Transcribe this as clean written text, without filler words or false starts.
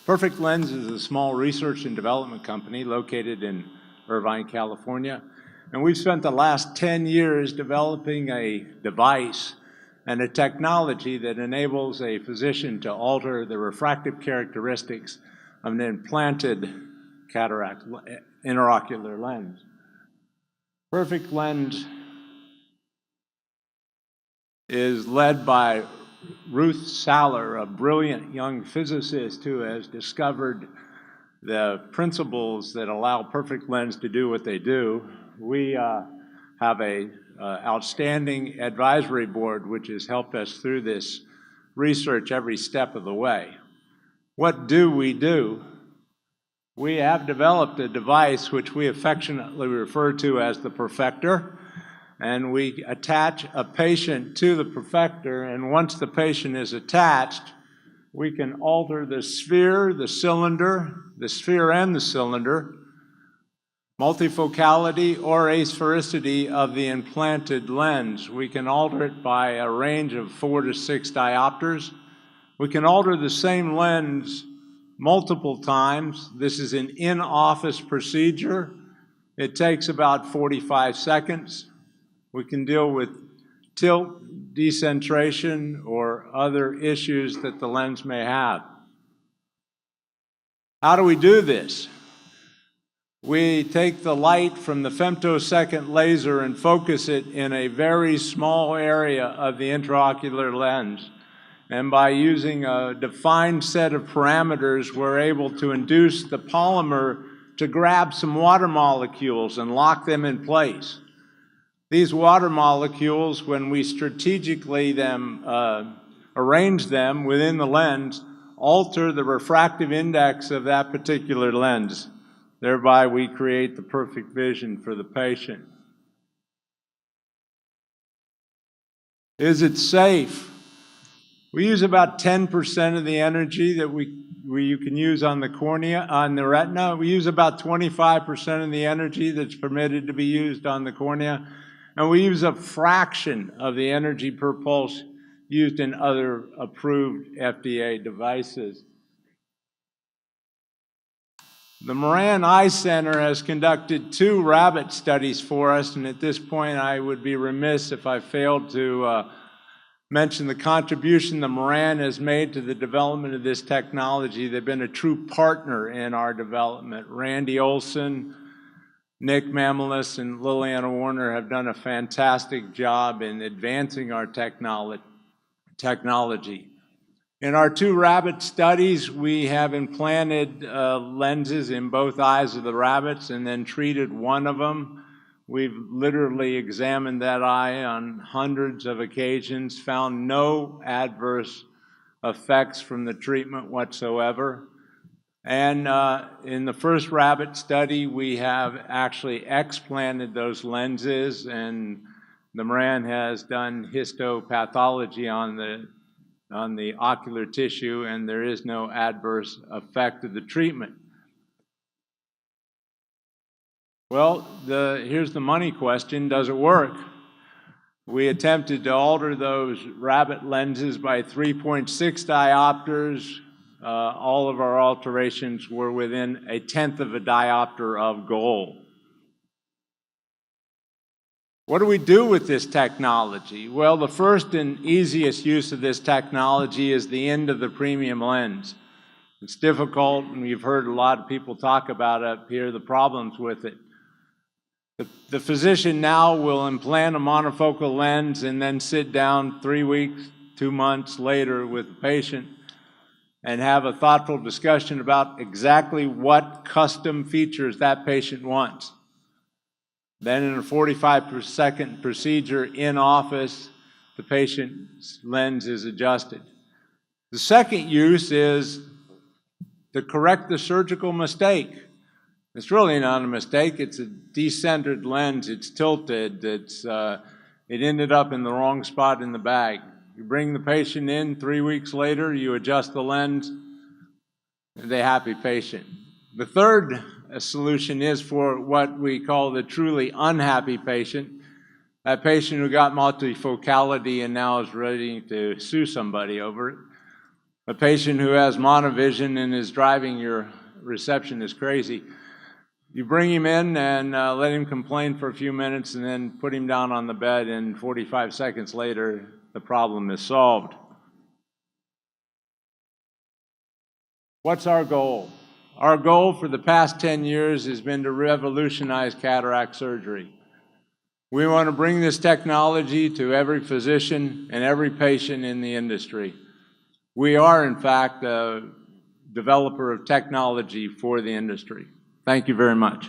Perfect Lens is a small research and development company located in Irvine, California. And we've spent the last 10 years developing a device and a technology that enables a physician to alter the refractive characteristics of an implanted cataract intraocular lens. Perfect Lens is led by Ruth Saller, a brilliant young physicist who has discovered the principles that allow Perfect Lens to do what they do. We have a outstanding advisory board which has helped us through this research every step of the way. What do? We have developed a device which we affectionately refer to as the Perfector, and we attach a patient to the Perfector, and once the patient is attached, we can alter the sphere, the sphere and the cylinder, multifocality or asphericity of the implanted lens. We can alter it by a range of 4 to 6 diopters. We can alter the same lens multiple times. This is an in-office procedure. It takes about 45 seconds. We can deal with tilt, decentration, or other issues that the lens may have. How do we do this? We take the light from the femtosecond laser and focus it in a very small area of the intraocular lens. And by using a defined set of parameters, we're able to induce the polymer to grab some water molecules and lock them in place. These water molecules, when we strategically arrange them within the lens, alter the refractive index of that particular lens. Thereby, we create the perfect vision for the patient. Is it safe? We use about 10% of the energy that you can use on the cornea, on the retina. We use about 25% of the energy that's permitted to be used on the cornea. And we use a fraction of the energy per pulse used in other approved FDA devices. The Moran Eye Center has conducted 2 rabbit studies for us, and at this point I would be remiss if I failed to mention the contribution that Moran has made to the development of this technology. They've been a true partner in our development. Randy Olson, Nick Mamelis, and Liliana Warner have done a fantastic job in advancing our technology. In our 2 rabbit studies, we have implanted lenses in both eyes of the rabbits and then treated one of them. We've literally examined that eye on hundreds of occasions, found no adverse effects from the treatment whatsoever. And in the first rabbit study, we have actually explanted those lenses, and the Moran has done histopathology on the ocular tissue, and there is no adverse effect of the treatment. Well, here's the money question: does it work? We attempted to alter those rabbit lenses by 3.6 diopters. All of our alterations were within 1/10 of a diopter of goal. What do we do with this technology? Well, the first and easiest use of this technology is the end of the premium lens. It's difficult, and you've heard a lot of people talk about up here the problems with it. The physician now will implant a monofocal lens and then sit down 3 weeks, 2 months later with the patient and have a thoughtful discussion about exactly what custom features that patient wants. Then in a 45-second procedure in office, the patient's lens is adjusted. The second use is to correct the surgical mistake. It's really not a mistake. It's a decentered lens. It's tilted. It ended up in the wrong spot in the bag. You bring the patient in 3 weeks later, you adjust the lens, and they're a happy patient. The third solution is for what we call the truly unhappy patient. That patient who got multifocality and now is ready to sue somebody over it. A patient who has monovision and is driving your receptionist crazy. You bring him in and let him complain for a few minutes and then put him down on the bed, and 45 seconds later, the problem is solved. What's our goal? Our goal for the past 10 years has been to revolutionize cataract surgery. We want to bring this technology to every physician and every patient in the industry. We are, in fact, a developer of technology for the industry. Thank you very much.